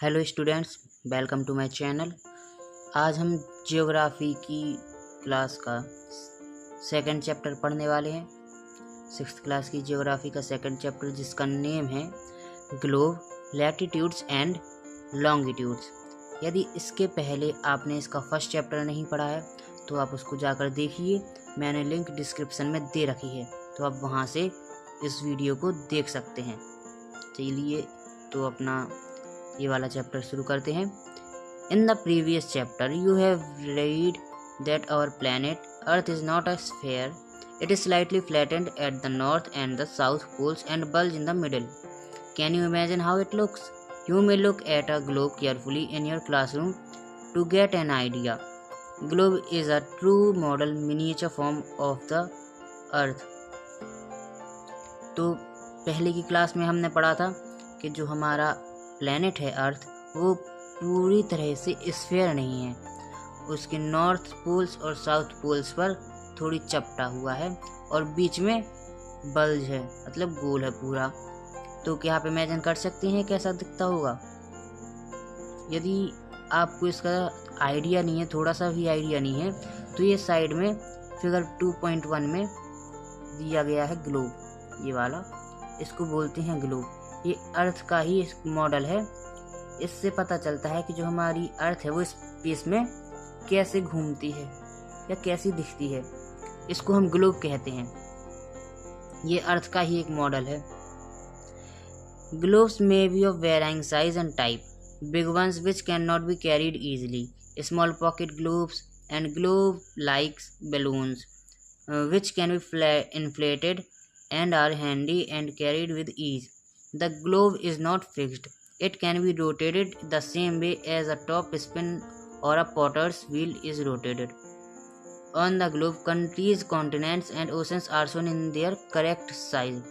Hello students, welcome to my channel. आज हम geography की क्लास का सेकंड चैप्टर पढ़ने वाले हैं। सिक्स्थ क्लास की जियोग्राफी का सेकंड चैप्टर जिसका नेम है ग्लोब, लैटिट्यूड्स एंड लॉन्गिट्यूड्स। यदि इसके पहले आपने इसका फर्स्ट चैप्टर नहीं पढ़ा है तो आप उसको जाकर देखिए। मैंने लिंक डिस्क्रिप्शन में दे रखी है, तो आप वहाँ से इस वीडियो को देख सकते हैं। चलिए तो अपना ये वाला चैप्टर शुरू करते हैं। In the previous chapter you have read that our planet Earth is not a sphere. It is slightly flattened at the north and the south poles and bulge in the middle. Can you imagine how it looks? You may look at a globe carefully in your classroom to get an idea. Globe is a true model miniature form of the Earth. तो पहले की class में हमने पढ़ा था कि जो हमारा प्लैनेट है अर्थ, वो पूरी तरह से स्फेयर नहीं है। उसके नॉर्थ पोल्स और साउथ पोल्स पर थोड़ी चपटा हुआ है और बीच में बल्ज है, मतलब गोल है पूरा। तो क्या आप इमेजिन कर सकते हैं कैसा दिखता होगा? यदि आपको इसका आइडिया नहीं है, थोड़ा सा भी आइडिया नहीं है, तो ये साइड में फिगर 2.1 में दिया गया है ग्लोब, ये वाला, इसको बोलते हैं ग्लोब। ये अर्थ का ही मॉडल है। इससे पता चलता है कि जो हमारी अर्थ है वो स्पेस में कैसे घूमती है या कैसी दिखती है। इसको हम ग्लोब कहते हैं। ये अर्थ का ही एक मॉडल है। Globes may be of varying size and type, big ones which can not be carried easily, small pocket globes and globe like balloons which can be inflated and are handy and carried with ease. The globe is not fixed. It can be rotated the same way as a top spin or a potter's wheel is rotated. On the globe, countries, continents and oceans are shown in their correct size.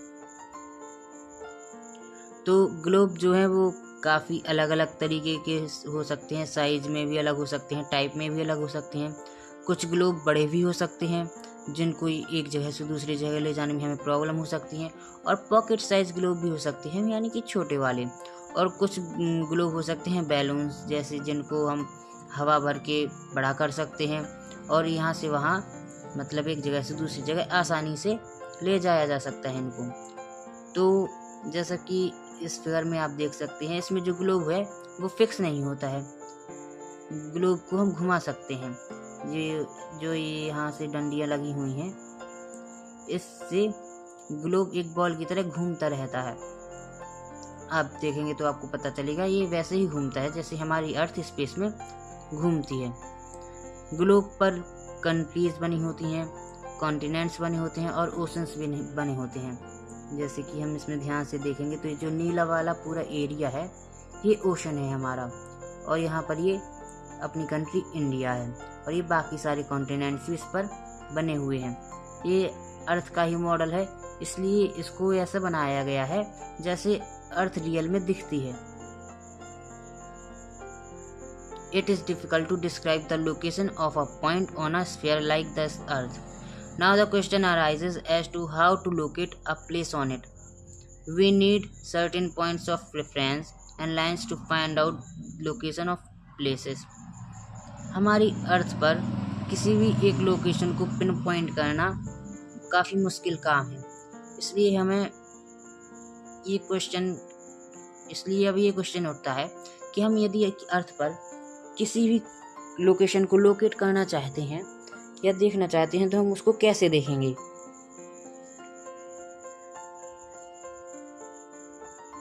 तो globe जो है वो काफ़ी अलग अलग तरीके के हो सकते हैं, साइज में भी अलग हो सकते हैं, टाइप में भी अलग हो सकते हैं। कुछ ग्लोब बड़े भी हो सकते हैं जिनको एक जगह से दूसरी जगह ले जाने में हमें प्रॉब्लम हो सकती है, और पॉकेट साइज ग्लोब भी हो सकते हैं, यानी कि छोटे वाले। और कुछ ग्लोब हो सकते हैं बैलून्स जैसे, जिनको हम हवा भर के बड़ा कर सकते हैं और यहाँ से वहाँ, मतलब एक जगह से दूसरी जगह आसानी से ले जाया जा सकता है इनको। तो जैसा कि इस फिगर में आप देख सकते हैं, इसमें जो ग्लोब है वो फिक्स नहीं होता है। ग्लोब को हम घुमा सकते हैं। ये जो ये यहाँ से डंडियाँ लगी हुई हैं, इससे ग्लोब एक बॉल की तरह घूमता रहता है। आप देखेंगे तो आपको पता चलेगा ये वैसे ही घूमता है जैसे हमारी अर्थ स्पेस में घूमती है। ग्लोब पर कंट्रीज बनी होती हैं, कॉन्टिनेंट्स बने होते हैं और ओशंस भी बने होते हैं। जैसे कि हम इसमें ध्यान से देखेंगे तो ये जो नीला वाला पूरा एरिया है ये ओशन है हमारा, और यहाँ पर ये अपनी कंट्री इंडिया है, और ये बाकी सारे कॉन्टिनेंट्स भी इस पर बने हुए हैं। ये अर्थ का ही मॉडल है, इसलिए इसको ऐसा बनाया गया है जैसे अर्थ रियल में दिखती है। It is difficult to describe the location of a point on a sphere like this Earth. Now the question arises as to how to locate a place on it. We need certain points of reference and lines to find out location of places. हमारी अर्थ पर किसी भी एक location को pin point करना काफ़ी मुश्किल काम है। इसलिए अब ये क्वेश्चन उठता है कि हम यदि अर्थ पर किसी भी लोकेशन को लोकेट करना चाहते हैं या देखना चाहते हैं तो हम उसको कैसे देखेंगे।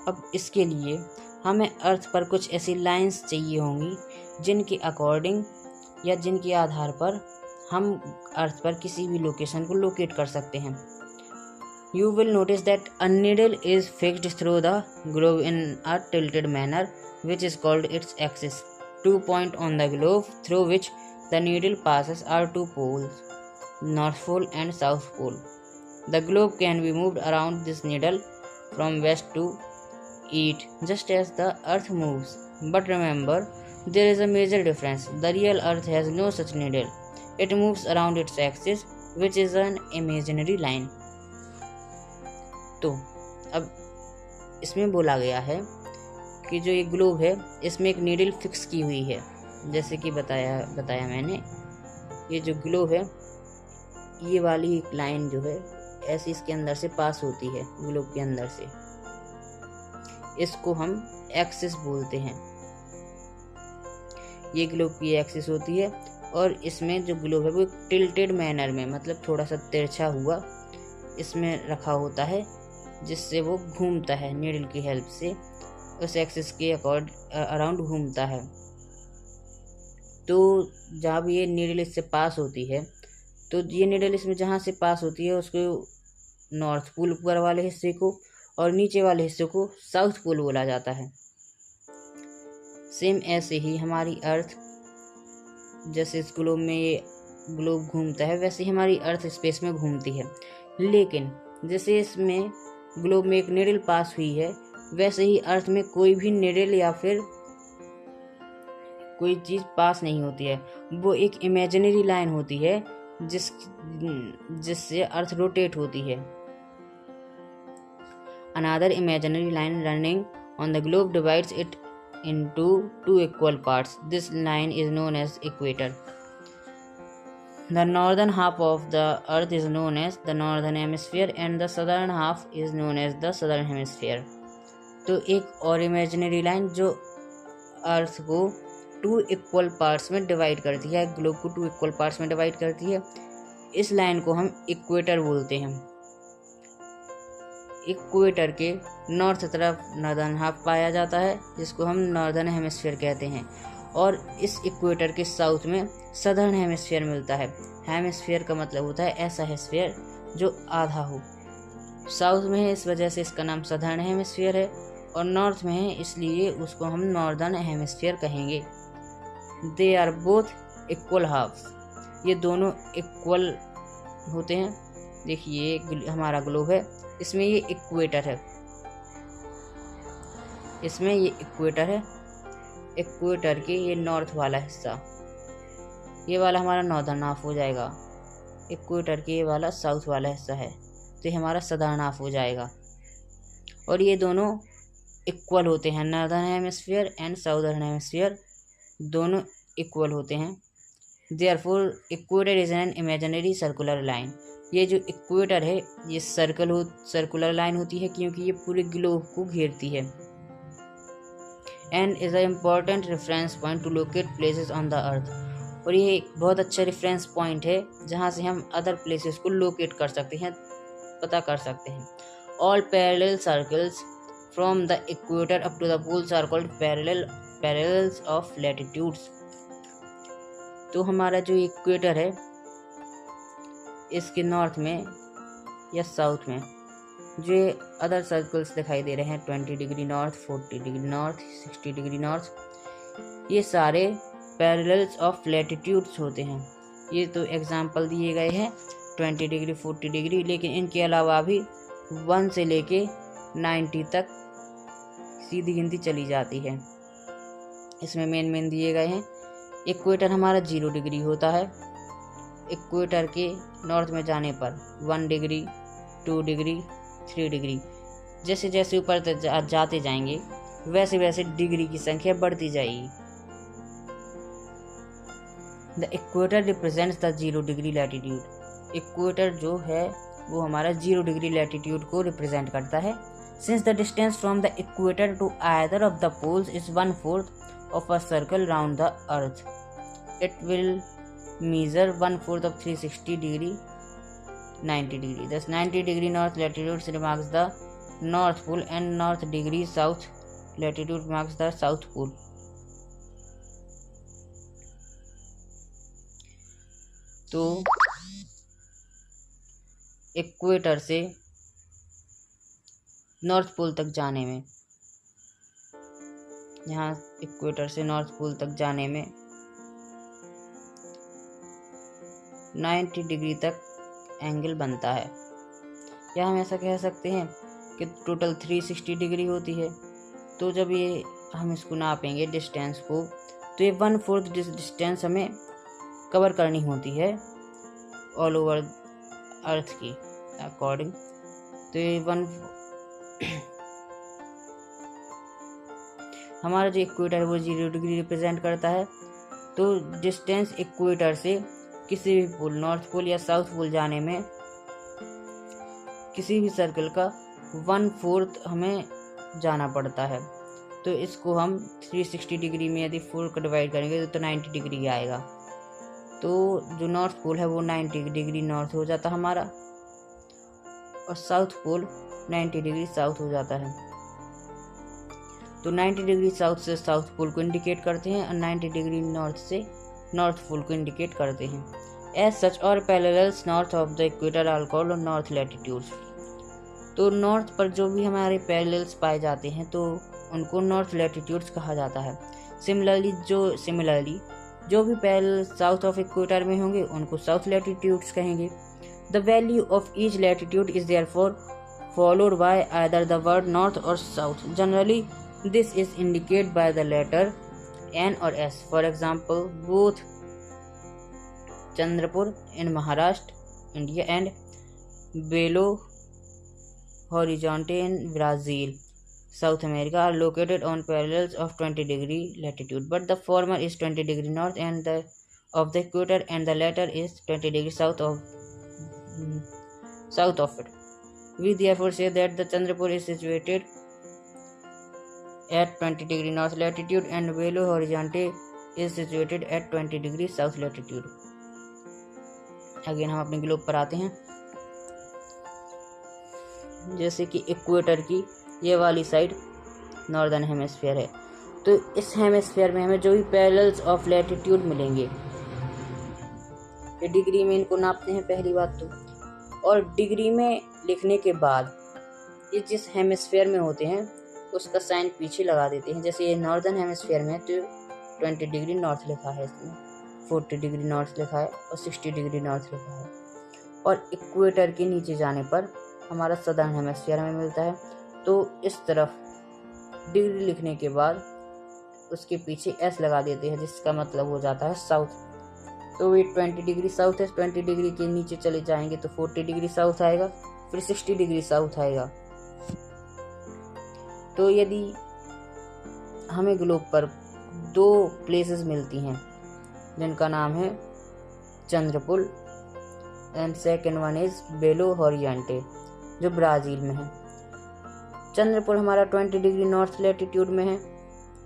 अब इसके लिए हमें अर्थ पर कुछ ऐसी लाइंस चाहिए होंगी जिनके अकॉर्डिंग या जिनके आधार पर हम अर्थ पर किसी भी लोकेशन को लोकेट कर सकते हैं। You will notice that a needle is fixed through the globe in a tilted manner, which is called its axis. 2 points on the globe through which the needle passes are 2 poles, North Pole and South Pole. The globe can be moved around this needle from west to east, just as the Earth moves. But remember, there is a major difference. The real Earth has no such needle. It moves around its axis, which is an imaginary line. तो अब इसमें बोला गया है कि जो ये globe है इसमें एक नीडल फिक्स की हुई है। जैसे कि बताया मैंने, ये जो ग्लोब है, ये वाली एक लाइन जो है ऐसे इसके अंदर से पास होती है, ग्लोब के अंदर से। इसको हम एक्सिस बोलते हैं। ये ग्लोब की एक्सिस होती है और इसमें जो ग्लोब है वो टिल्टेड मैनर में, मतलब थोड़ा सा तिरछा हुआ इसमें रखा होता है, जिससे वो घूमता है नीडल की हेल्प से, उस एक्सिस के अराउंड घूमता है। तो जब ये नीडल इससे पास होती है, तो ये नीडल इसमें जहाँ से पास होती है उसको नॉर्थ पोल ऊपर वाले हिस्से को और नीचे वाले हिस्से को साउथ पोल बोला जाता है। सेम ऐसे ही हमारी अर्थ, जैसे इस ग्लोब में ये ग्लोब घूमता है वैसे ही हमारी अर्थ स्पेस में घूमती है। लेकिन जैसे इसमें ग्लोब में एक नीडल पास हुई है, वैसे ही अर्थ में कोई भी नीडल या फिर कोई चीज़ पास नहीं होती है। वो एक इमेजिनरी लाइन होती है जिससे अर्थ रोटेट होती है। Another imaginary line running on the globe divides it into two equal parts. This line is known as equator. The northern half of the earth is known as the northern hemisphere and the southern half is known as the southern hemisphere. तो एक और imaginary line जो अर्थ को 2 equal parts में divide करती है, globe को 2 equal parts में डिवाइड करती है, इस लाइन को हम इक्वेटर बोलते हैं। इक्वेटर के नॉर्थ तरफ नॉर्दर्न हाफ पाया जाता है, जिसको हम नॉर्दर्न हेमिस्फीयर कहते हैं, और इस इक्वेटर के साउथ में सदर्न हेमिस्फीयर मिलता है। हेमिस्फीयर का मतलब होता है ऐसा हेमिस्फीयर जो आधा हो। साउथ में है इस वजह से इसका नाम सदर्न हेमिस्फीयर है, और नॉर्थ में है इसलिए उसको हम नॉर्दर्न हेमिस्फीयर कहेंगे। They are both equal half, ये दोनों इक्वल होते हैं। देखिए हमारा ग्लोब है, इसमें ये इक्वेटर है, इसमें ये इक्वेटर है। इक्वेटर के ये नॉर्थ वाला हिस्सा, ये वाला हमारा नॉर्दर्न हाफ हो जाएगा। इक्वेटर के ये वाला साउथ वाला हिस्सा है, तो ये हमारा सदर्न हाफ हो जाएगा। और ये दोनों इक्वल होते हैं, northern hemisphere and southern hemisphere दोनों इक्वल होते हैं। Therefore equator is an imaginary circular line. ये जो इक्वेटर है ये सर्कुलर लाइन होती है क्योंकि ये पूरे ग्लोब को घेरती है। And is a important reference point two locate places on the earth. और ये एक बहुत अच्छा रेफरेंस पॉइंट है जहाँ से हम अदर प्लेसेस को लोकेट कर सकते हैं, पता कर सकते हैं। All parallel circles from the equator up to the poles are called parallels of latitudes. तो हमारा जो इक्वेटर है इसके नॉर्थ में या साउथ में जो अदर सर्कल्स दिखाई दे रहे हैं, 20 degree north, 40 degree north, 60 degree north, ये सारे पैरेलल्स ऑफ लैटिट्यूड्स होते हैं। ये तो एग्जांपल दिए गए हैं 20 डिग्री 40 डिग्री, लेकिन इनके अलावा भी 1 से लेके 90 तक सीधी गिनती चली जाती है। इसमें मेन दिए गए हैं। इक्वेटर हमारा 0 डिग्री होता है। इक्वेटर के नॉर्थ में जाने पर 1 डिग्री, 2 डिग्री, 3 डिग्री, जैसे जैसे ऊपर जाते जाएंगे वैसे वैसे डिग्री की संख्या बढ़ती जाएगी। The equator represents the 0 degree latitude. Equator जो है वो हमारा 0 डिग्री लैटिट्यूड को रिप्रेजेंट करता है। Since the distance from the equator to either of the poles is 1/4 of a circle round the earth, it will measure 1/4 of 360 degree 90 degree. Thus 90 degree north latitude marks the north pole and north degree south latitude marks the south pole. तो equator से north पोल तक जाने में, यहाँ equator से north पोल तक जाने में 90 डिग्री तक एंगल बनता है, या हम ऐसा कह सकते हैं कि टोटल 360 डिग्री होती है। तो जब ये हम इसको नापेंगे डिस्टेंस को, तो ये 1/4 डिस्टेंस हमें कवर करनी होती है ऑल ओवर अर्थ की अकॉर्डिंग। तो ये हमारा जो इक्वेटर है वो 0 डिग्री रिप्रेजेंट करता है। तो डिस्टेंस इक्वेटर से किसी भी पोल, नॉर्थ पोल या साउथ पोल जाने में किसी भी सर्कल का 1/4 हमें जाना पड़ता है। तो इसको हम 360 डिग्री में यदि 4 को डिवाइड करेंगे तो 90 डिग्री आएगा। तो जो नॉर्थ पोल है वो 90 डिग्री नॉर्थ हो जाता है हमारा, और साउथ पोल 90 डिग्री साउथ हो जाता है। तो 90 डिग्री साउथ से साउथ पोल को इंडिकेट करते हैं और 90 डिग्री नॉर्थ से नॉर्थ पोल को इंडिकेट करते हैं। एज सच और parallels north of the equator are called north latitudes. तो नॉर्थ पर जो भी हमारे पैरेलल्स पाए जाते हैं तो उनको नॉर्थ लैटिट्यूड्स कहा जाता है। सिमिलरली जो भी पैरेलल साउथ ऑफ इक्वेटर में होंगे उनको साउथ लैटिट्यूड्स कहेंगे। The value of each latitude is therefore followed by either the word north or south. Generally, this is indicated by the letter N or S. For example, both Chandrapur in Maharashtra, India, and Belo Horizonte in Brazil, South America, are located on parallels of 20 degree latitude, but the former is 20 degree north and of the equator, and the latter is 20 degree south of it. We therefore say that the Chandrapur is situated at 20 degree north latitude and Belo Horizonte is situated at 20 degree south latitude. Again हम अपने globe पर आते हैं। जैसे कि equator की ये वाली साइड नॉर्दर्न हेमिस्फीयर है, तो इस हेमिस्फीयर में हमें जो भी पैरेलल्स ऑफ लैटिट्यूड मिलेंगे, ये डिग्री में इनको नापते हैं पहली बात तो, और डिग्री में लिखने के बाद ये जिस हेमिस्फीयर में होते हैं उसका साइन पीछे लगा देते हैं। जैसे ये नॉर्दर्न हेमिस्फीयर में तो 20 डिग्री नॉर्थ लिखा है, इसमें 40 डिग्री नॉर्थ लिखा है और 60 डिग्री नॉर्थ लिखा है। और इक्वेटर के नीचे जाने पर हमारा सदर्न हेमिस्फीयर में मिलता है, तो इस तरफ डिग्री लिखने के बाद उसके पीछे एस लगा देते हैं, जिसका मतलब हो जाता है साउथ। तो ये 20 डिग्री साउथ है, 20 डिग्री के नीचे चले जाएंगे तो 40 डिग्री साउथ आएगा, फिर 60 डिग्री साउथ आएगा। तो यदि हमें ग्लोब पर 2 प्लेसेस मिलती हैं जिनका नाम है Chandrapur and second one is Belo Horizonte जो ब्राज़ील में है। चंद्रपुर हमारा 20 डिग्री नॉर्थ लैटिट्यूड में है,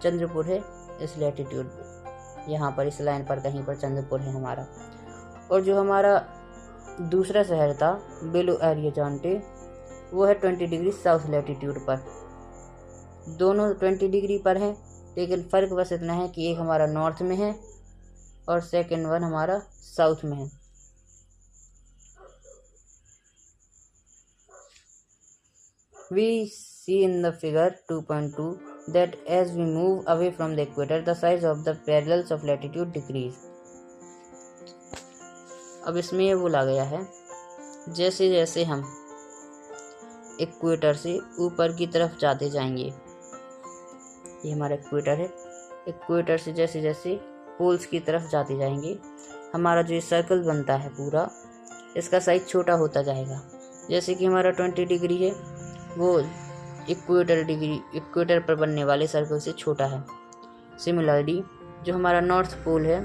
चंद्रपुर है इस लैटिट्यूड पे, यहाँ पर इस लाइन पर कहीं पर चंद्रपुर है हमारा। और जो हमारा दूसरा शहर था बेलो होरिजेंटे वो है 20 डिग्री साउथ लैटिट्यूड पर। दोनों 20 डिग्री पर हैं, लेकिन फ़र्क बस इतना है कि एक हमारा नॉर्थ में है और सेकेंड वन हमारा साउथ में है। We see in the figure 2.2 that as we move away from the equator, the size of the parallels of latitude decrease. अब इसमें ये बोला गया है जैसे जैसे हम इक्वेटर से ऊपर की तरफ जाते जाएंगे, ये हमारा इक्वेटर है, इक्वेटर से जैसे जैसे पोल्स की तरफ जाते जाएंगे हमारा जो सर्कल बनता है पूरा, इसका साइज छोटा होता जाएगा। जैसे कि हमारा 20 डिग्री है वो इक्वेटर पर बनने वाले सर्कल से छोटा है। सिमिलरली जो हमारा नॉर्थ पोल है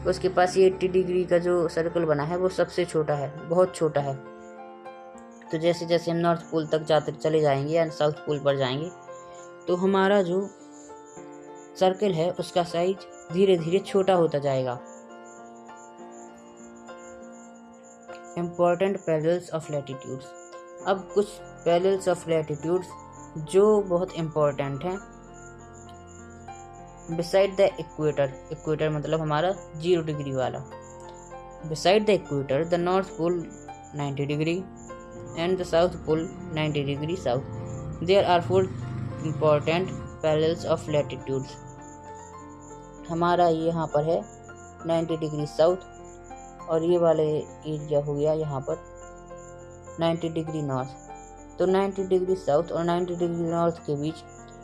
उसके पास ये 80 डिग्री का जो सर्कल बना है वो सबसे छोटा है, बहुत छोटा है। तो जैसे जैसे हम नॉर्थ पोल तक जाते चले जाएंगे या साउथ पोल पर जाएंगे तो हमारा जो सर्कल है उसका साइज धीरे धीरे छोटा होता जाएगा। Important parallels of latitudes. अब कुछ पैरेलल्स ऑफ लैटिट्यूड्स जो बहुत इम्पोर्टेंट हैं बिसाइड द इक्वेटर। इक्वेटर मतलब हमारा 0 डिग्री वाला। Beside the equator the north pole 90 degree and the south pole 90 degree south. There are 4 important parallels of latitudes. हमारा ये यहाँ पर है 90 डिग्री साउथ और ये वाले एरिया हो गया यहाँ पर 90 डिग्री नॉर्थ। तो 90 डिग्री साउथ और 90 डिग्री नॉर्थ के बीच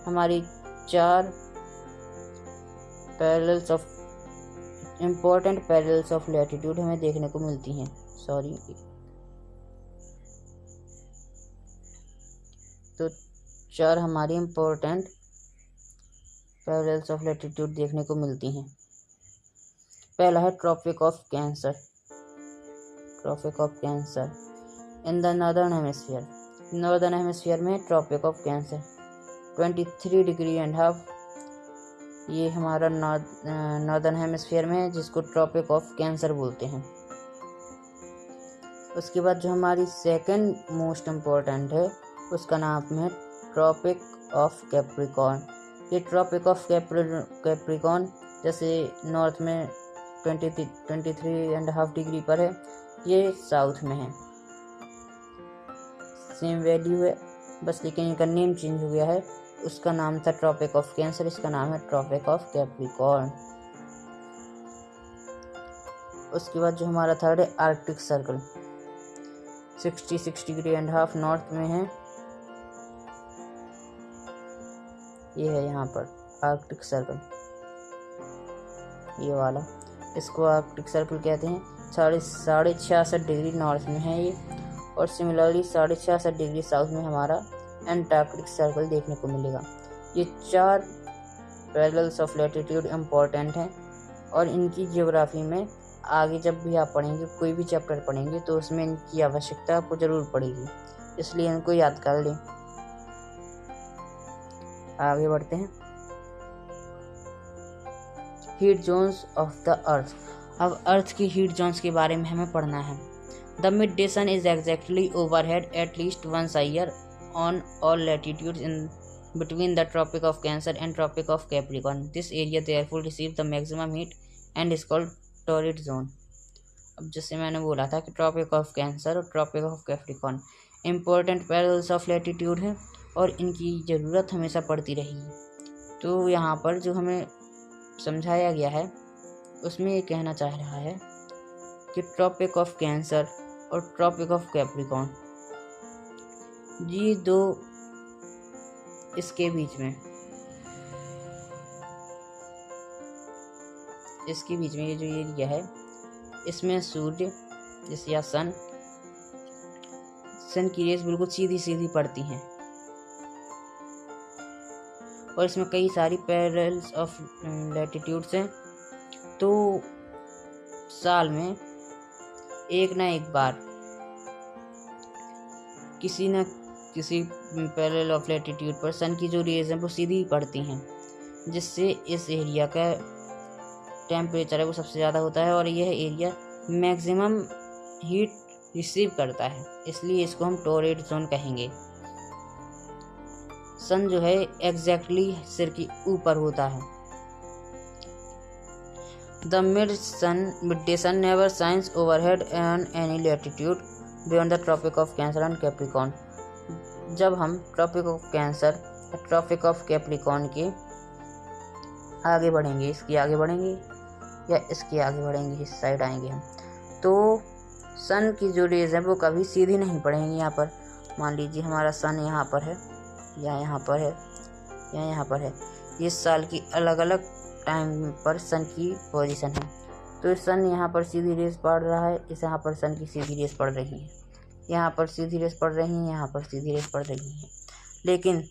हमारी 4 parallels of important parallels of latitude हमें देखने को मिलती हैं। तो 4 हमारी इम्पोर्टेंट पैरेलल्स ऑफ लैटिट्यूड देखने को मिलती हैं। पहला है Tropic of Cancer. Tropic of Cancer in the northern hemisphere. Northern hemisphere में Tropic of Cancer 23 degree and half, ये हमारा नॉर्दर्न हेमिस्फीयर में है, जिसको ट्रॉपिक ऑफ कैंसर बोलते हैं। उसके बाद जो हमारी सेकंड मोस्ट इम्पोर्टेंट है उसका नाम है ट्रॉपिक ऑफ कैप्रिकॉर्न। ये ट्रॉपिक ऑफ कैप्रिकॉर्न जैसे नॉर्थ में 23.5 डिग्री पर है, ये साउथ में है। सेम वैल्यू है बस, लेकिन इनका नेम चेंज हो गया है। उसका नाम था ट्रॉपिक ऑफ कैंसर, इसका नाम है ट्रॉपिक ऑफ कैप्रिकॉर्न। उसके बाद जो हमारा थर्ड है Arctic circle, 66 degree and half north में है। ये है यहाँ पर आर्कटिक सर्कल, ये वाला, इसको आर्कटिक सर्कल कहते हैं। 66.5 डिग्री नॉर्थ में है ये, और सिमिलरली 66.5 डिग्री साउथ में हमारा एंटार्क्टिक सर्कल देखने को मिलेगा। ये 4 पैरेलल्स ऑफ लैटिट्यूड इम्पोर्टेंट हैं, और इनकी ज्योग्राफी में आगे जब भी आप पढ़ेंगे, कोई भी चैप्टर पढ़ेंगे, तो उसमें इनकी आवश्यकता आपको ज़रूर पड़ेगी, इसलिए इनको याद कर लें। आगे बढ़ते हैं। Heat zones of the earth. अब अर्थ की हीट जोन्स के बारे में हमें पढ़ना है। The mid day sun is exactly overhead at least once a year on all latitudes in between the Tropic of Cancer and Tropic of Capricorn. This area therefore receives the maximum heat and is called torrid zone. अब जैसे मैंने बोला था कि tropic of Cancer और tropic of Capricorn important parallels of latitude है, और इनकी ज़रूरत हमेशा पड़ती रहेगी। तो यहाँ पर जो हमें समझाया गया है उसमें ये कहना चाह रहा है कि ट्रॉपिक ऑफ कैंसर और ट्रॉपिक ऑफ कैप्रिकॉर्न, ये दो, इसके बीच में ये जो एरिया है, इसमें सूर्य या सन की रेस बिल्कुल सीधी सीधी पड़ती हैं, और इसमें कई सारी पैरेलल्स ऑफ लैटिट्यूड्स हैं। तो साल में एक ना एक बार किसी न किसी पैरेलल ऑफ लैटिट्यूड पर सन की जो रेज हैं वो सीधी पड़ती हैं, जिससे इस एरिया का टेम्परेचर है वो सबसे ज़्यादा होता है, और यह एरिया मैक्सिमम हीट रिसीव करता है, इसलिए इसको हम टॉरिड जोन कहेंगे। सन जो है एग्जैक्टली सिर के ऊपर होता है। The mid day sun never shines overhead on any latitude beyond the tropic of Cancer and Capricorn. जब हम tropic of Cancer, tropic of Capricorn के आगे बढ़ेंगे, इसके आगे बढ़ेंगे या इसके आगे बढ़ेंगे, इस साइड आएंगे हम, तो सन की जो रेज है वो कभी सीधी नहीं पड़ेंगी। यहाँ पर मान लीजिए हमारा सन यहाँ पर है, या यहाँ पर है, या यहाँ पर है। ये साल की अलग अलग टाइम पर सन की पोजीशन है। तो सन यहाँ पर सीधी रेस पड़ रहा है, इस यहाँ पर सन की सीधी रेस पड़ रही है, यहाँ पर सीधी रेस पड़ रही है, यहाँ पर सीधी रेस पड़ रही है। लेकिन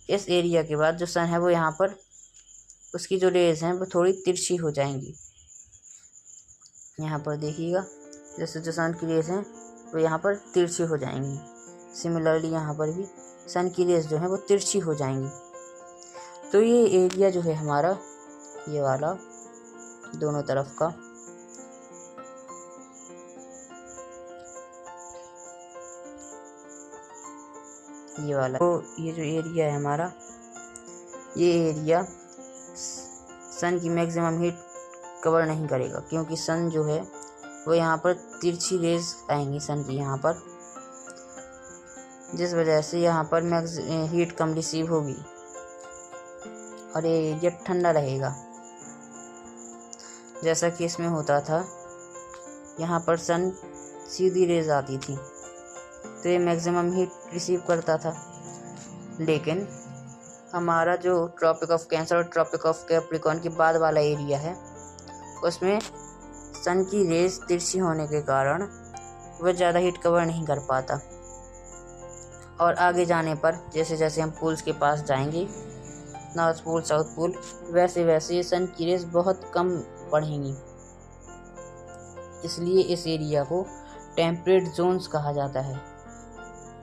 इस एरिया के बाद जो सन है वो यहाँ पर, उसकी जो रेस हैं वो थोड़ी तिरछी हो जाएंगी। यहाँ पर देखिएगा, जैसे जो सन की रेस हैं वो यहाँ पर तिरछी हो जाएंगी। सिमिलरली यहाँ पर भी सन की रेस जो है वो तिरछी हो जाएंगी। तो ये एरिया जो है हमारा, ये वाला दोनों तरफ का, ये वाला, तो ये जो एरिया है हमारा, ये एरिया सन की मैक्सिमम हीट कवर नहीं करेगा, क्योंकि सन जो है वो यहाँ पर तिरछी रेज आएंगी सन की यहाँ पर, जिस वजह से यहाँ पर हीट कम रिसीव होगी और ये एरिया ठंडा रहेगा। जैसा कि इसमें होता था, यहाँ पर सन सीधी रेज आती थी तो ये मैक्सिमम हीट रिसीव करता था। लेकिन हमारा जो ट्रॉपिक ऑफ कैंसर और ट्रॉपिक ऑफ कैप्रिकॉर्न के बाद वाला एरिया है, उसमें सन की रेज तिरछी होने के कारण वह ज़्यादा हीट कवर नहीं कर पाता, और आगे जाने पर जैसे जैसे हम पोल्स के पास जाएंगे नॉर्थ पोल साउथ पोल, वैसे वैसे सन की रेज बहुत कम पड़ेंगी। इसलिए इस एरिया को टेम्परेट जोन्स कहा जाता है।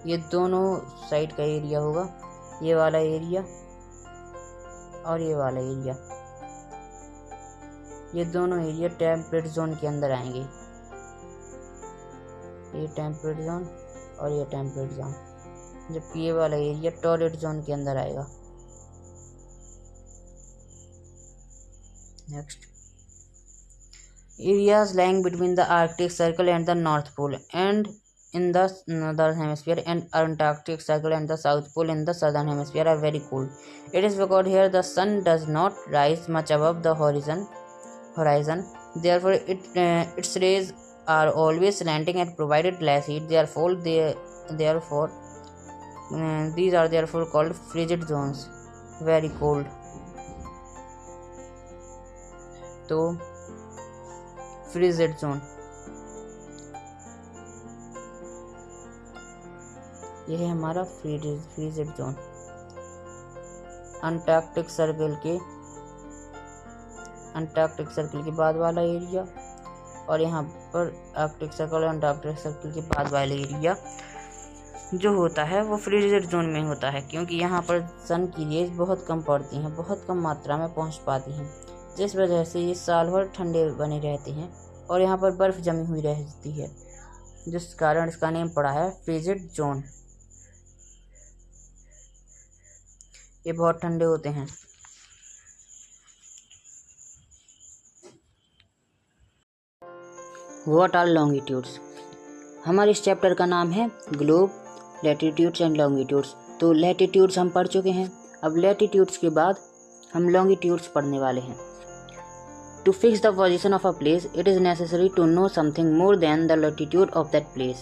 ये दोनों साइड का एरिया होगा, ये वाला एरिया और ये वाला एरिया, ये दोनों एरिया टेम्परेट जोन के अंदर आएंगे। ये टेम्परेट जोन और ये टेम्परेट जोन, जबकि ये वाला एरिया टॉर्रिड जोन के अंदर आएगा। Next, areas lying between the Arctic Circle and the North Pole and in the Northern Hemisphere and Antarctic Circle and the South Pole in the Southern Hemisphere are very cold. It is because here the sun does not rise much above the horizon. Therefore, its rays are always slanting and provided less heat. Therefore, these are therefore called frigid zones. Very cold. तो फ्रीजेड zone, यह है हमारा फ्रीजेड zone. Antarctic circle के बाद वाला area और यहाँ पर आर्कटिक सर्कल और अंटार्कटिक सर्कल के बाद वाला एरिया जो होता है वो फ्रीजेड जोन में होता है, क्योंकि यहाँ पर सन की रेज बहुत कम पड़ती हैं, बहुत कम मात्रा में पहुँच पाती हैं, जिस वजह से ये साल भर ठंडे बने रहते हैं और यहाँ पर बर्फ़ जमी हुई रहती है, जिस कारण इसका नेम पड़ा है फ्रीजेड जोन। ये बहुत ठंडे होते हैं। What are longitudes? हमारे इस चैप्टर का नाम है ग्लोब, लैटिट्यूड्स एंड लॉन्गिट्यूड्स। तो लैटिट्यूड्स हम पढ़ चुके हैं, अब लैटिट्यूड्स के बाद हम लॉन्गिट्यूड्स पढ़ने वाले हैं। To fix the position of a place, it is necessary to know something more than the latitude of that place.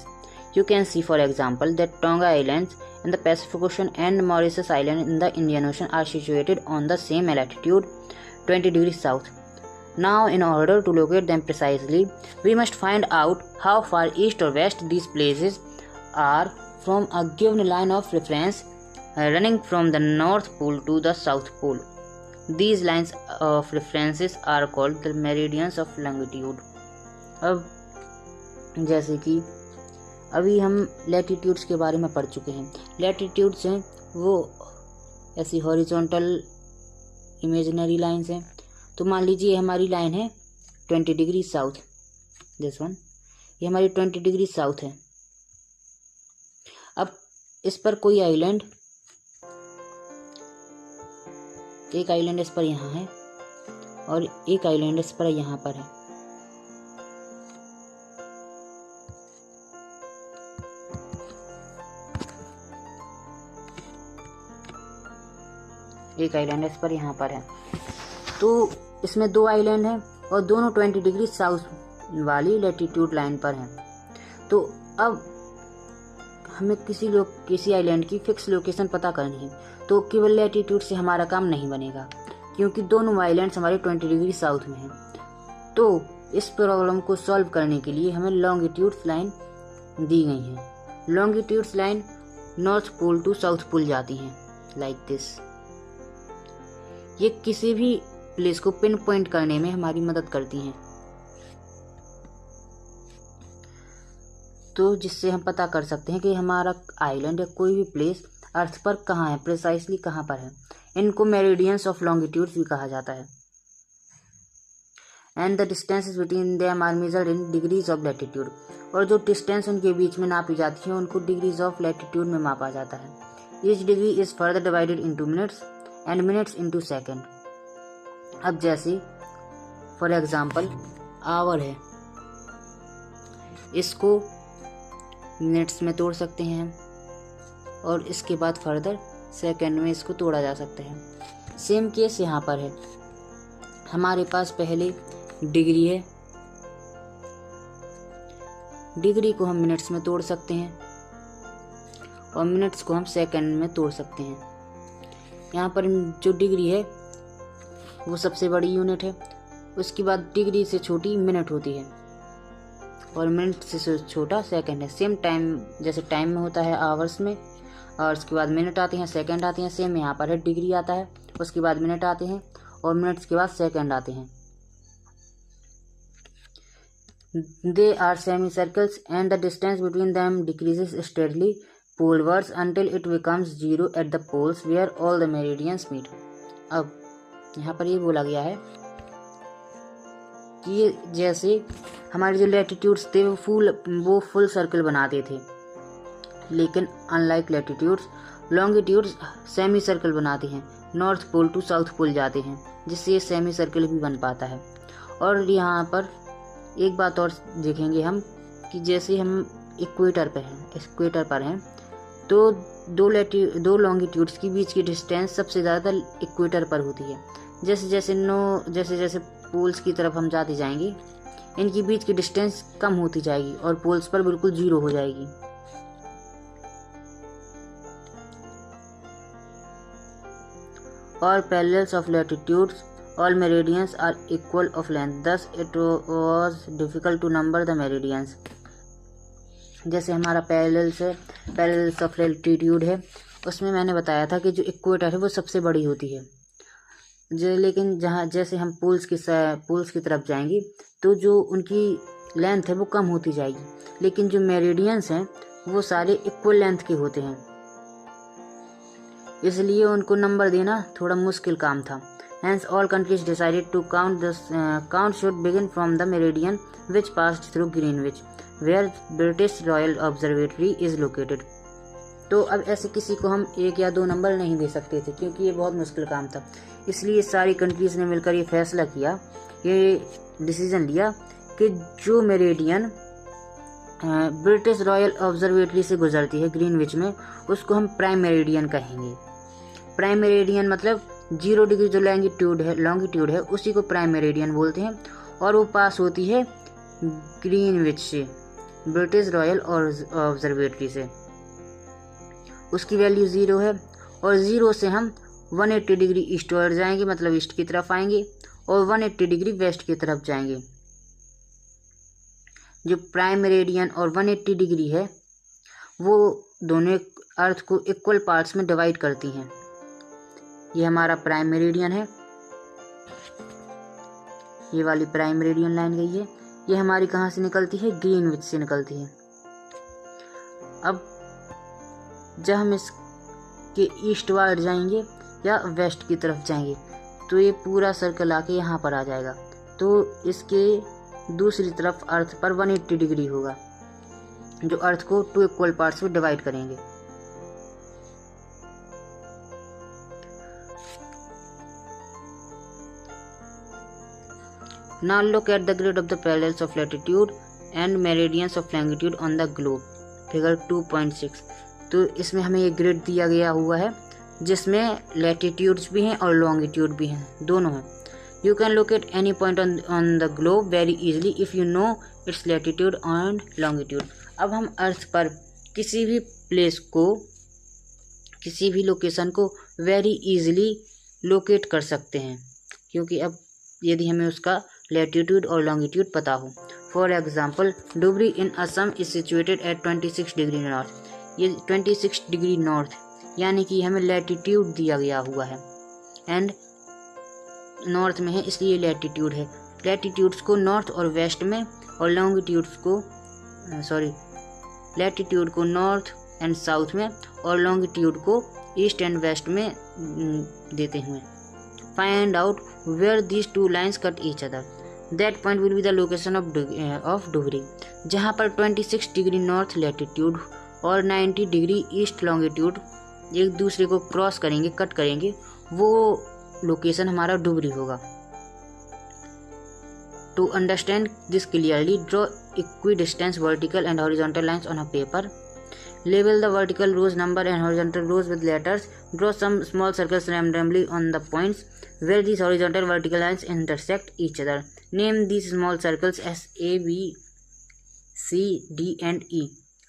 You can see, for example, that Tonga Islands in the Pacific Ocean and Mauritius Island in the Indian Ocean are situated on the same latitude, 20 degrees south. Now, in order to locate them precisely, we must find out how far east or west these places are from a given line of reference running from the North Pole to the South Pole. These lines of references are called the meridians of longitude. अब जैसे कि अभी हम latitudes के बारे में पढ़ चुके हैं। लैटिट्यूड्स हैं वो ऐसी हॉरिजॉन्टल इमेजिनरी लाइंस हैं। तो मान लीजिए हमारी लाइन है 20 डिग्री साउथ, दिस वन, ये हमारी 20 डिग्री साउथ है। अब इस पर कोई आइलैंड, एक आइलैंड इस पर यहाँ है और एक आइलैंड इस पर यहाँ पर है। एक आइलैंड इस पर यहाँ पर है। तो इसमें दो आइलैंड हैं और दोनों 20 डिग्री साउथ वाली लैटिट्यूड लाइन पर हैं। तो अब हमें किसी आइलैंड की फिक्स लोकेशन पता करनी है, तो केवल लैटिट्यूड से हमारा काम नहीं बनेगा, क्योंकि दोनों आइलैंड्स हमारे 20 डिग्री साउथ में हैं। तो इस प्रॉब्लम को सॉल्व करने के लिए हमें लॉन्गिट्यूड्स लाइन दी गई है। Longitudes line north pole to south pole जाती हैं, लाइक दिस। ये किसी भी प्लेस को पिन पॉइंट करने में हमारी मदद करती हैं, तो जिससे हम पता कर सकते हैं कि हमारा आइलैंड या कोई भी प्लेस अर्थ पर कहाँ है, प्रिसाइसली कहाँ पर है। इनको मेरिडियंस ऑफ लॉन्गिट्यूड्स भी कहा जाता है। And the distances between them are measured in degrees of latitude, और जो डिस्टेंस उनके बीच में नापी जाती है उनको डिग्रीज ऑफ लैटिट्यूड में मापा जाता है। Each degree is further divided into minutes and minutes into second. अब जैसे फॉर एग्जांपल आवर है, इसको मिनट्स में तोड़ सकते हैं और इसके बाद फर्दर सेकंड में इसको तोड़ा जा सकता है। सेम केस यहाँ पर है, हमारे पास पहले डिग्री है, डिग्री को हम मिनट्स में तोड़ सकते हैं और मिनट्स को हम सेकंड में तोड़ सकते हैं। यहाँ पर जो डिग्री है वो सबसे बड़ी यूनिट है, उसके बाद डिग्री से छोटी मिनट होती है और मिनट से छोटा सेकंड है। सेम टाइम जैसे टाइम में होता है आवर्स में, आवर्स के बाद मिनट आती हैं, सेकंड आती हैं, सेम यहाँ पर है डिग्री आता है उसके बाद मिनट आते हैं और मिनट्स के बाद सेकंड आते हैं। They are semi circles and the distance between them decreases steadily polewards until it becomes zero at the poles where all the meridians meet. अब यहाँ पर ये बोला गया है कि जैसे हमारे जो लैटिट्यूड्स थे वो फुल सर्कल बनाते थे, लेकिन unlike latitudes longitudes semi circle बनाते हैं, north pole to south pole जाते हैं, जिससे ये सेमी सर्कल भी बन पाता है। और यहाँ पर एक बात और देखेंगे हम कि जैसे हम इक्वेटर पर हैं तो दो लॉन्गिट्यूड्स के बीच की डिस्टेंस सबसे ज़्यादा इक्वेटर पर होती है। जैसे जैसे पोल्स की तरफ हम जाते जाएंगे इनकी बीच की डिस्टेंस कम होती जाएगी और पोल्स पर बिल्कुल जीरो हो जाएगी। All parallels of latitudes, all meridians are equal of length. Thus, it was difficult to number the meridians. जैसे हमारा पैरेलल्स ऑफ लैटिट्यूड है, उसमें मैंने बताया था कि जो इक्वेटर है वो सबसे बड़ी होती है। लेकिन जैसे हम पोल्स की तरफ जाएंगे तो जो उनकी लेंथ है वो कम होती जाएगी, लेकिन जो मेरिडियंस हैं वो सारे इक्वल लेंथ के होते हैं, इसलिए उनको नंबर देना थोड़ा मुश्किल काम था। Hence all countries decided to count should begin from the meridian which passed through Greenwich, where British Royal Observatory is located. तो अब ऐसे किसी को हम 1 या 2 नंबर नहीं दे सकते थे क्योंकि ये बहुत मुश्किल काम था। इसलिए सारी कंट्रीज ने मिलकर ये फैसला किया, ये डिसीजन लिया कि जो मेरिडियन ब्रिटिश रॉयल ऑब्जर्वेटरी से गुजरती है ग्रीनविच में, उसको हम प्राइम मेरिडियन कहेंगे। प्राइम मेरिडियन मतलब 0 डिग्री जो लॉन्गिट्यूड है उसी को प्राइम मेरिडियन बोलते हैं, और वो पास होती है ग्रीनविच से, ब्रिटिश रॉयल ऑब्जर्वेटरी से। उसकी वैल्यू 0 है और 0 से हम 180 डिग्री ईस्टवर्ड जाएंगे, मतलब ईस्ट की तरफ आएंगे, और 180 डिग्री वेस्ट की तरफ जाएंगे। जो प्राइम मेरिडियन और 180 डिग्री है वो दोनों अर्थ को इक्वल पार्ट्स में डिवाइड करती हैं। ये हमारा प्राइम मेरिडियन है, ये वाली प्राइम मेरिडियन लाइन गई है, ये हमारी कहाँ से निकलती है, ग्रीनविच से निकलती है। अब जब हम इसके ईस्टवर्ड जाएंगे या वेस्ट की तरफ जाएंगे तो ये पूरा सर्कल आके यहाँ पर आ जाएगा, तो इसके दूसरी तरफ अर्थ पर 180 डिग्री होगा, जो अर्थ को 2 इक्वल पार्ट्स में डिवाइड करेंगे। Now look at the grid of the parallels of latitude and meridians of longitude on the globe. Figure 2.6। तो इसमें हमें ये ग्रिड दिया गया हुआ है जिसमें लैटिट्यूड्स भी हैं और लॉन्गिट्यूड भी हैं, दोनों हैं। You can locate any point on the globe very easily if you know its latitude and longitude. अब हम अर्थ पर किसी भी प्लेस को, किसी भी लोकेशन को वेरी इजीली लोकेट कर सकते हैं, क्योंकि अब यदि हमें उसका लैटिट्यूड और लॉन्गिट्यूड पता हो। For example, Dhubri in Assam is situated at 26 degree north. ये 26 डिग्री नॉर्थ यानी कि हमें लैटिट्यूड दिया गया हुआ है, एंड नॉर्थ में है इसलिए लैटिट्यूड है। लैटिट्यूड्स को नॉर्थ और वेस्ट में और लैटिट्यूड को नॉर्थ एंड साउथ में और लॉन्गिट्यूड को ईस्ट एंड वेस्ट में देते हुए। Find out where these two lines cut each other. That point will be the location of Dubri. जहाँ पर 26 डिग्री नॉर्थ लैटिट्यूड और 90 डिग्री ईस्ट लॉन्गिट्यूड एक दूसरे को क्रॉस करेंगे, कट करेंगे, वो लोकेशन हमारा डुबरी होगा। To understand this clearly, draw equidistant vertical and horizontal lines on a paper. Label the vertical rows number and horizontal rows with letters. Draw some small circles randomly on the points where these horizontal vertical lines intersect each other. Name these small circles as A, B, C, D and E.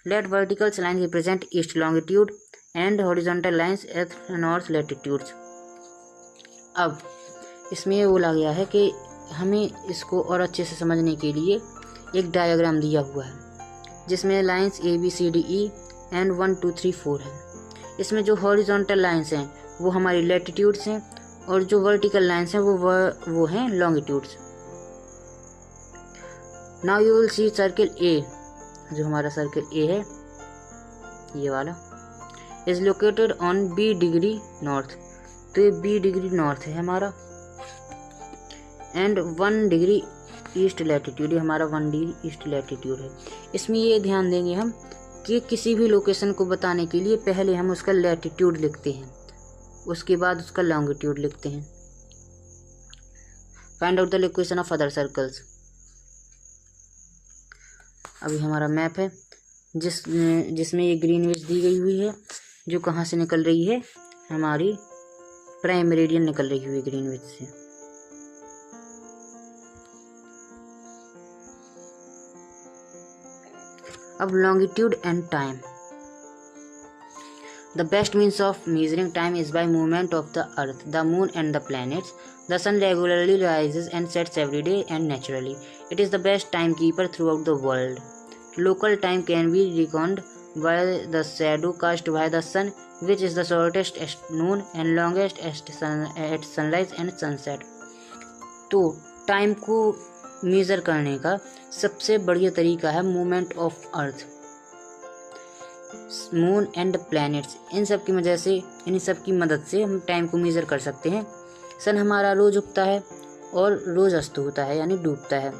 Let vertical lines represent east longitude and horizontal lines at north latitudes. अब इसमें ये बोला गया है कि हमें इसको और अच्छे से समझने के लिए एक डायग्राम दिया हुआ है जिसमें lines A, B, C, D, E and 1, 2, 3, 4 है। इसमें जो हॉरिजॉन्टल लाइंस हैं वो हमारी लैटिट्यूड्स हैं और जो वर्टिकल लाइन्स हैं वो हैं longitudes. Now you will see circle A, जो हमारा सर्किल ए है ये वाला, is located on B degree north. तो ये बी डिग्री नॉर्थ है हमारा, एंड 1 डिग्री ईस्ट लैटिट्यूड, ये हमारा 1 डिग्री ईस्ट लैटिट्यूड है। इसमें ये ध्यान देंगे हम कि किसी भी लोकेशन को बताने के लिए पहले हम उसका लैटिट्यूड लिखते हैं, उसके बाद उसका लॉन्गिट्यूड लिखते हैं। Find out the location of other circles. अभी हमारा मैप है जिसमें ये ग्रीनविच दी गई हुई है, जो कहाँ से निकल रही है, हमारी प्राइम मेरिडियन निकल रही हुई है ग्रीनविच से। अब longitude and time. The best means of measuring time is by movement of the earth, the moon and the planets. The sun regularly rises and sets every day and naturally. It is the best timekeeper throughout the world. Local time can be reckoned by the shadow cast by the sun, which is the shortest at noon and longest at sunrise and sunset. तो time को measure करने का सबसे बढ़िया तरीका है movement of earth, moon and planets. इन सब की मदद से हम टाइम को मेज़र कर सकते हैं। सन हमारा रोज उगता है और रोज अस्त होता है यानी डूबता है।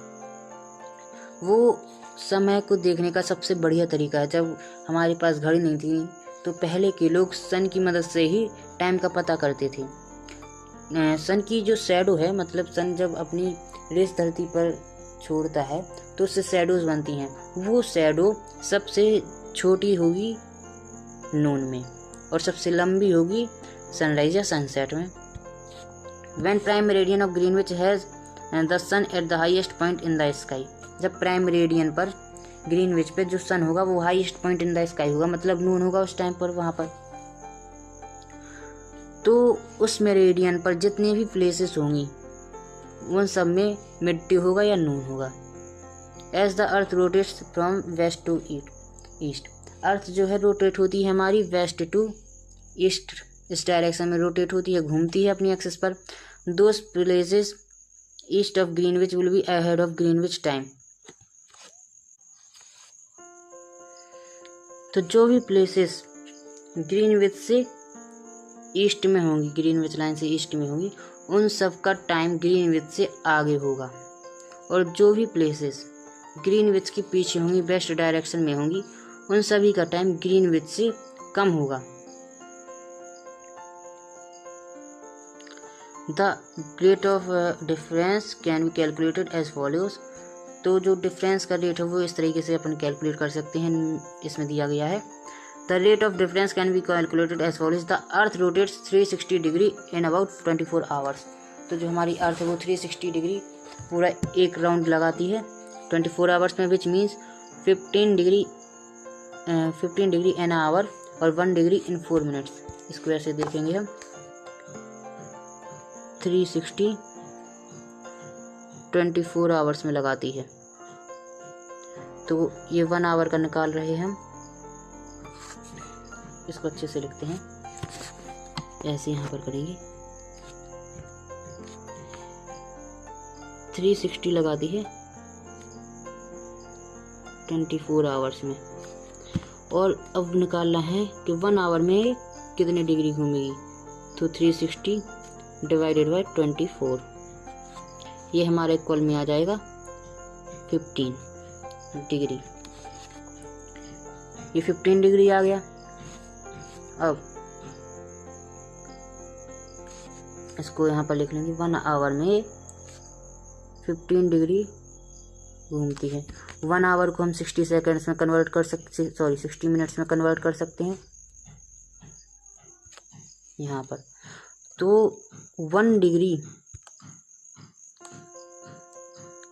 वो समय को देखने का सबसे बढ़िया तरीका है। जब हमारे पास घड़ी नहीं थी तो पहले के लोग सन की मदद से ही टाइम का पता करते थे। सन की जो शैडो है, मतलब सन जब अपनी रेस धरती पर छोड़ता है तो उससे शैडोज बनती हैं। वो शैडो सबसे छोटी होगी नून में और सबसे लंबी होगी सनराइज या सनसेट में। When prime meridian of Greenwich has the sun at the highest point in the sky. जब प्राइम मेरिडियन पर ग्रीनविच पे जो सन होगा वो highest point in the sky होगा, मतलब नून होगा उस टाइम पर वहाँ पर। तो उस मेरिडियन पर जितने भी प्लेसेस होंगी उन सब में मिड होगा या नून होगा। As the earth rotates from west to east. Earth जो है रोटेट होती है हमारी वेस्ट टू ईस्ट, इस डायरेक्शन में रोटेट होती है, घूमती है अपनी एक्सिस पर। Those places east of Greenwich will be ahead of Greenwich time. तो जो भी प्लेसेस ग्रीनविच से ईस्ट में होंगी, ग्रीनविच लाइन से ईस्ट में होंगी, उन सब का टाइम ग्रीनविच से आगे होगा। और जो भी प्लेसेस ग्रीनविच के पीछे होंगी, वेस्ट डायरेक्शन में होंगी, उन सभी का टाइम ग्रीनविच से कम होगा। The rate of difference can be calculated as follows. तो जो डिफरेंस का रेट है वो इस तरीके से अपन कैलकुलेट कर सकते हैं, इसमें दिया गया है। The rate of difference can be calculated as follows. The earth rotates 360 degree in about 24 hours. तो जो हमारी अर्थ है वो 360 डिग्री पूरा एक राउंड लगाती है 24 आवर्स में, which means 15 degree an hour और 1 डिग्री इन 4 मिनट्स। इसको ऐसे देखेंगे हम, 360 24 आवर्स में लगाती है। तो ये 1 आवर का निकाल रहे हैं हम, इसको अच्छे से लिखते हैं, ऐसे यहाँ पर करेंगे। 360 लगाती है 24 आवर्स में, और अब निकालना है कि 1 आवर में कितने डिग्री घूमेगी। तो 360 डिवाइडेड बाय 24, ये हमारे इक्वल में आ जाएगा 15 डिग्री। ये 15 डिग्री आ गया। अब इसको यहाँ पर लिख लेंगे, 1 आवर में 15 डिग्री घूमती है। 1 आवर को हम 60 सेकेंड्स में कन्वर्ट कर सकते, 60 मिनट्स में कन्वर्ट कर सकते हैं यहाँ पर। तो 1 डिग्री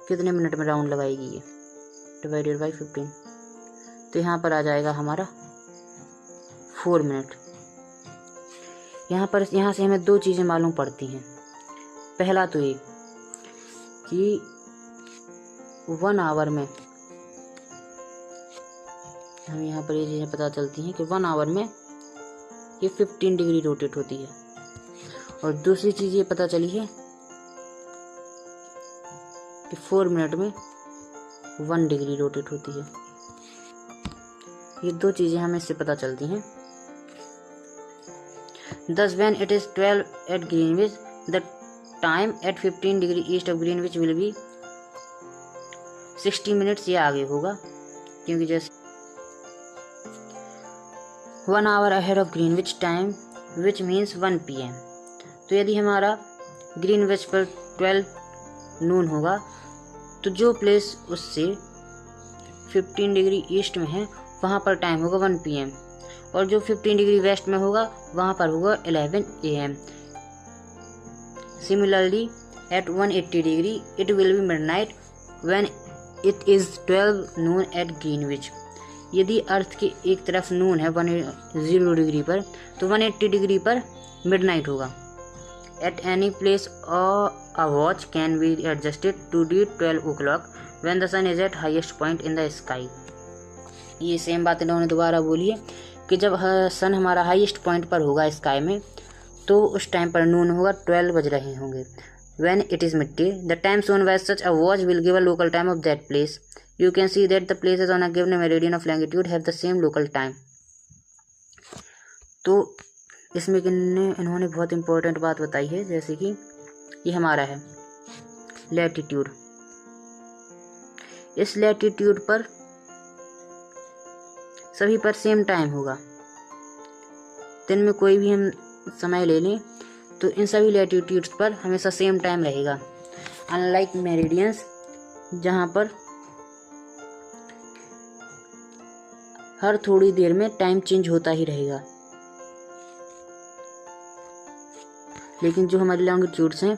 कितने मिनट में राउंड लगाएगी ये, डिवाइडेड बाई 15। तो यहाँ पर आ जाएगा हमारा 4 मिनट। यहाँ से हमें 2 चीज़ें मालूम पड़ती हैं। पहला तो ये कि 1 आवर में हम यहाँ पर ये चीज़ें पता चलती हैं कि 1 आवर में ये 15 डिग्री रोटेट होती है। और दूसरी चीज़ ये पता चली है कि 4 मिनट में 1 डिग्री रोटेट होती है। ये दो चीज़ें हमें इससे पता चलती हैं। Thus when it is 12 at Greenwich, the time at 15 degree east of Greenwich will be 60 minutes। ये आगे होगा क्योंकि जैसे 1 hour ahead of Greenwich time which means 1 PM। तो यदि हमारा ग्रीनविच पर 12 नून होगा तो जो प्लेस उससे 15 डिग्री ईस्ट में है वहाँ पर टाइम होगा 1 PM, और जो 15 डिग्री वेस्ट में होगा वहाँ पर होगा 11 AM। Similarly at 180 degree it will be midnight when it is 12 noon at Greenwich. यदि अर्थ के एक तरफ नून है 10 डिग्री पर तो 180 डिग्री पर मिडनाइट होगा। At any place a watch can be adjusted to the 12 o'clock when the sun is at highest point in the sky. ये सेम बात इन्होंने दोबारा बोली है कि जब सन हमारा हाईएस्ट पॉइंट पर होगा स्काई में तो उस टाइम पर नून होगा, 12 बज रहे होंगे। When it is midday, the time shown by such a watch will give a local time of that place. You can see that the places on a given meridian of longitude have the same local time. तो इसमें इन्होंने बहुत important बात बताई है, जैसे कि ये हमारा है लैटिट्यूड। इस लैटिट्यूड पर सभी पर सेम टाइम होगा। दिन में कोई भी हम समय ले लें तो इन सभी लैटिट्यूड्स पर हमेशा सेम टाइम रहेगा, अनलाइक मेरिडियंस जहाँ पर हर थोड़ी देर में टाइम चेंज होता ही रहेगा। लेकिन जो हमारी लॉन्गिट्यूड्स हैं,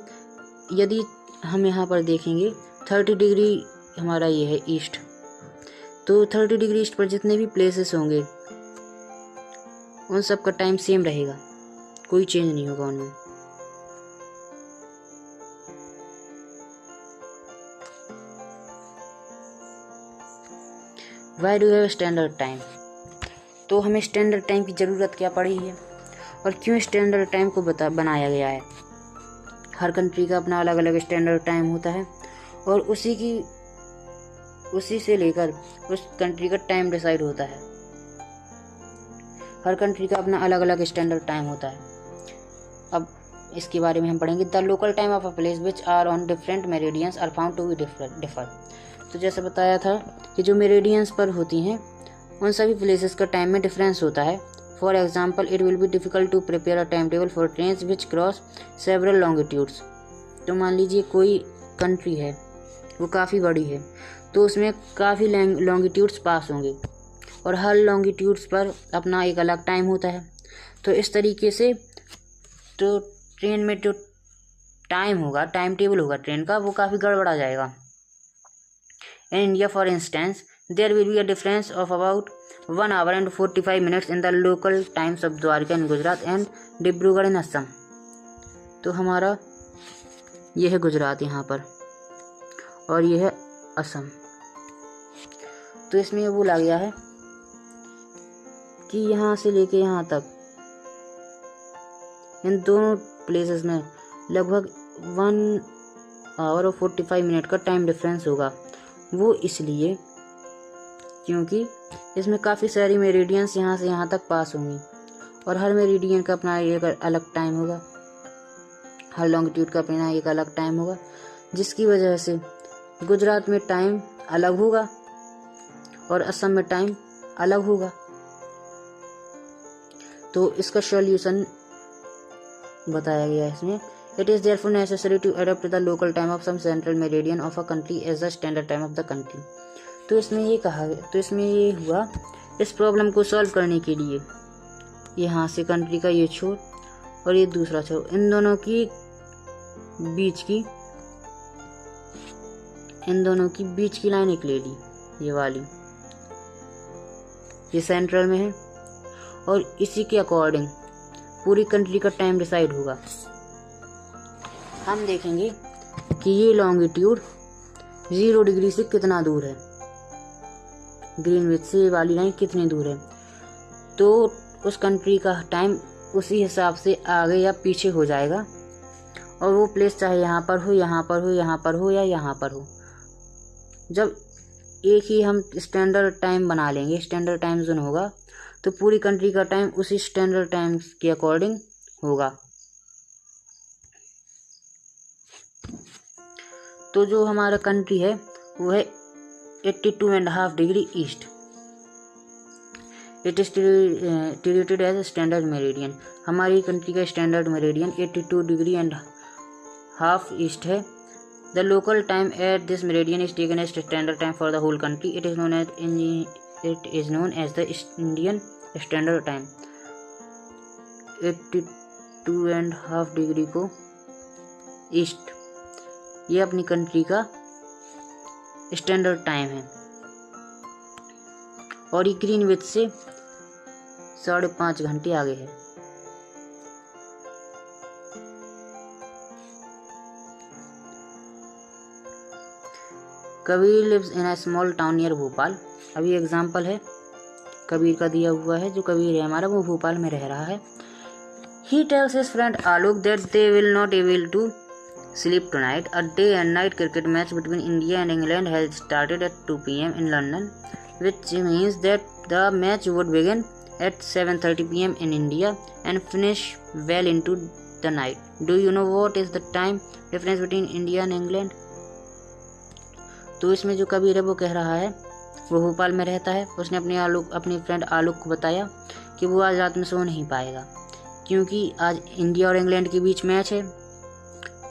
यदि हम यहाँ पर देखेंगे 30 डिग्री हमारा ये है ईस्ट, तो 30 डिग्री ईस्ट पर जितने भी प्लेसेस होंगे उन सब का टाइम सेम रहेगा, कोई चेंज नहीं होगा उनमें। Why do have standard time? तो हमें स्टैंडर्ड टाइम की ज़रूरत क्या पड़ी है और क्यों स्टैंडर्ड टाइम को बनाया गया है? हर कंट्री का अपना अलग अलग स्टैंडर्ड टाइम होता है और उसी से लेकर उस कंट्री का टाइम डिसाइड होता है। हर कंट्री का अपना अलग अलग स्टैंडर्ड टाइम होता है। अब इसके बारे में हम पढ़ेंगे। The local time of a place which are on different meridians are found to be differ. तो जैसे बताया था कि जो मेरिडियंस पर होती हैं उन सभी प्लेसेस का टाइम में डिफरेंस होता है। For example it will be difficult to prepare a time table for trains which cross several longitudes. तो मान लीजिए कोई कंट्री है, वो काफ़ी बड़ी है, तो उसमें काफ़ी लॉन्गिट्यूड्स पास होंगे और हर लॉन्गिट्यूड्स पर अपना एक अलग टाइम होता है। तो इस तरीके से तो ट्रेन में जो टाइम होगा, टाइम टेबल होगा ट्रेन का, वो काफ़ी गड़बड़ा जाएगा। In India for instance there will be a difference of about 1 hour and 45 minutes in the local times of Dwarka in Gujarat and Dibrugarh in Assam. तो हमारा ये है गुजरात यहाँ पर और ये है असम। तो इसमें ये बोला गया है कि यहाँ से लेके यहाँ तक इन दोनों प्लेसेस में लगभग 1 hour और 45 मिनट का टाइम डिफरेंस होगा। वो इसलिए क्योंकि इसमें काफ़ी सारी मेरिडियंस यहाँ से यहाँ तक पास होंगी और हर मेरिडियन का अपना एक अलग टाइम होगा, हर लॉन्गिट्यूड का अपना एक अलग टाइम होगा, जिसकी वजह से गुजरात में टाइम अलग होगा और असम में टाइम अलग होगा। तो इसका सॉल्यूशन बताया गया है इसमें। It is therefore necessary to adopt the local time of some central meridian of a country as the standard time of the country. तो इसमें ये हुआ इस प्रॉब्लम को सॉल्व करने के लिए यहाँ से कंट्री का ये छोर और ये दूसरा छोर, इन दोनों की बीच की लाइन एक ले ली, ये वाली, ये सेंट्रल में है और इसी के अकॉर्डिंग पूरी कंट्री का टाइम डिसाइड होगा। हम देखेंगे कि ये लॉन्गिट्यूड 0 डिग्री से कितना दूर है, ग्रीनविच से ये वाली लाइन कितनी दूर है। तो उस कंट्री का टाइम उसी हिसाब से आगे या पीछे हो जाएगा, और वो प्लेस चाहे यहाँ पर हो, यहाँ पर हो, यहाँ पर हो या यहाँ पर हो। जब एक ही हम स्टैंडर्ड टाइम बना लेंगे, स्टैंडर्ड टाइम जोन होगा, तो पूरी कंट्री का टाइम उसी स्टैंडर्ड टाइम के अकॉर्डिंग होगा। तो जो हमारा कंट्री है वो है 82.5 degree east. It is treated as standard meridian. हमारी कंट्री का standard meridian 82 degree and half east है। The local time at this meridian is taken as standard time for the whole country. It is known as the Indian standard time. 82.5 degree को east, ये अपनी country का standard time है, और ये Greenwich से 5.5 घंटे आगे है। Kabir lives in a small town near Bhopal. अभी एग्जाम्पल है कबीर का दिया हुआ है। जो कबीर है हमारा वो भोपाल में रह रहा है। He tells his friend Alok that they will not able to sleep tonight. A day and night cricket match between India and England has started at 2 p.m. in London, which means that the match would begin at 7:30 p.m. in India and finish well into the night. Do you know what is the time difference between India and England? तो इसमें जो कबीर है वो कह रहा है, वो भोपाल में रहता है। उसने अपने फ्रेंड आलोक को बताया कि वो आज रात में सो नहीं पाएगा, क्योंकि आज इंडिया और इंग्लैंड के बीच मैच है।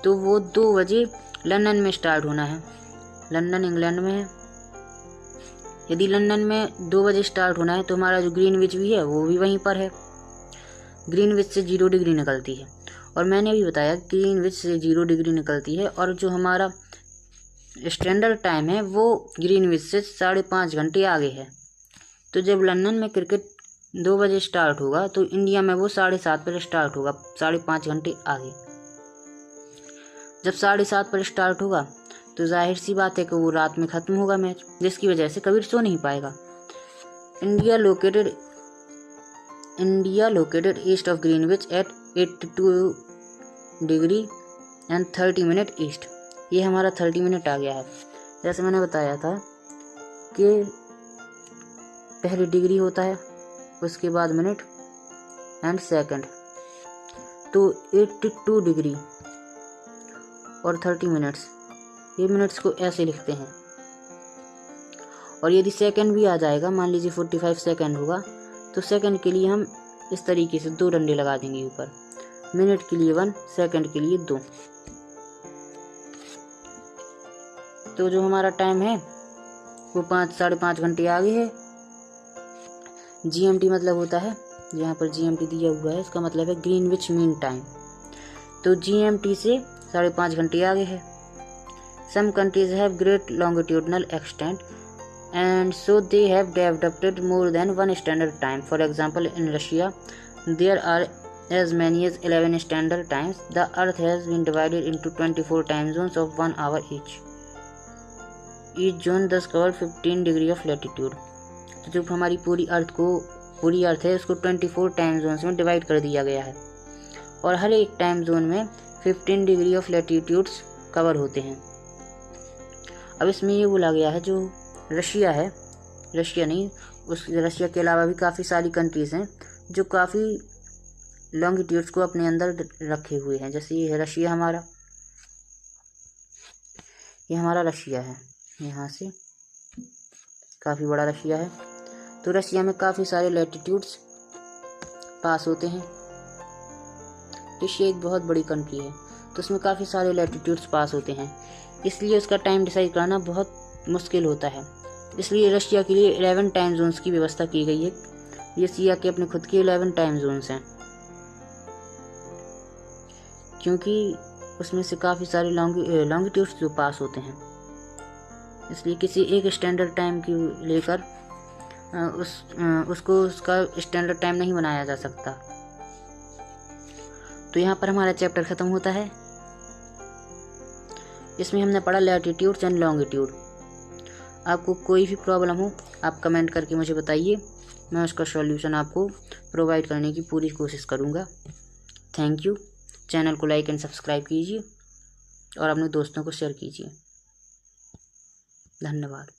तो वो 2 बजे लंदन में स्टार्ट होना है। लंदन इंग्लैंड में है। यदि लंदन में 2 बजे स्टार्ट होना है तो हमारा जो ग्रीनविच भी है वो भी वहीं पर है। ग्रीनविच से 0 डिग्री निकलती है, और मैंने भी बताया ग्रीनविच से 0 डिग्री निकलती है, और जो हमारा स्टैंडर्ड टाइम है वो ग्रीनविच से 5.5 घंटे आगे है। तो जब लंदन में क्रिकेट 2 बजे स्टार्ट होगा तो इंडिया में वो 7:30 पर स्टार्ट होगा, 5.5 घंटे आगे। जब 7:30 पर स्टार्ट होगा तो जाहिर सी बात है कि वो रात में ख़त्म होगा मैच, जिसकी वजह से कबीर सो नहीं पाएगा। India located east of Greenwich at 82 degree and 30 minute east. ये हमारा 30 मिनट आ गया है। जैसे मैंने बताया था कि पहले डिग्री होता है, उसके बाद मिनट एंड सेकंड। तो 82 डिग्री और 30 मिनट्स, ये मिनट्स को ऐसे लिखते हैं। और यदि सेकंड भी आ जाएगा, मान लीजिए 45 सेकंड होगा, तो सेकंड के लिए हम इस तरीके से 2 डंडे लगा देंगे ऊपर। मिनट के लिए 1, सेकंड के लिए 2। तो जो हमारा टाइम है वो 5-5.5 घंटे आगे है। GMT मतलब होता है, यहाँ पर GMT दिया हुआ है, इसका मतलब है ग्रीनविच मीन टाइम। तो GMT से 5.5 घंटे आगे है। Some countries have great longitudinal extent and so they have developed more than 1 standard time. For example in Russia there are as many as 11 standard times. The earth has been divided into 24 time zones of 1 hour each. Each zone thus cover 15 degree of latitude. तो जो हमारी पूरी अर्थ है उसको 24 time zones में divide कर दिया गया है, और हर एक टाइम जोन में 15 डिग्री ऑफ लैटिट्यूड्स कवर होते हैं। अब इसमें ये बोला गया है जो रशिया है, रशिया के अलावा भी काफ़ी सारी कंट्रीज़ हैं जो काफ़ी लॉन्गिट्यूड्स को अपने अंदर रखे हुए हैं। जैसे ये है रशिया हमारा, ये हमारा रशिया है, यहाँ से काफ़ी बड़ा रशिया है। तो रशिया में काफ़ी सारे लैटिट्यूड्स पास होते हैं। रशिया एक बहुत बड़ी कंट्री है, तो उसमें काफ़ी सारे लैटिट्यूड्स पास होते हैं, इसलिए उसका टाइम डिसाइड करना बहुत मुश्किल होता है। इसलिए रशिया के लिए 11 टाइम जोन्स की व्यवस्था की गई है। रशिया के अपने खुद के 11 टाइम जोन्स हैं, क्योंकि उसमें से काफ़ी सारे लॉन्गिट्यूड्स जो पास होते हैं, इसलिए किसी एक स्टैंडर्ड टाइम की लेकर उसको उसका स्टैंडर्ड टाइम नहीं बनाया जा सकता। तो यहाँ पर हमारा चैप्टर ख़त्म होता है। इसमें हमने पढ़ा लैटिट्यूड्स एंड लॉन्गिट्यूड। आपको कोई भी प्रॉब्लम हो आप कमेंट करके मुझे बताइए। मैं उसका सॉल्यूशन आपको प्रोवाइड करने की पूरी कोशिश करूँगा। Thank you. चैनल को लाइक एंड सब्सक्राइब कीजिए और अपने दोस्तों को शेयर कीजिए। धन्यवाद।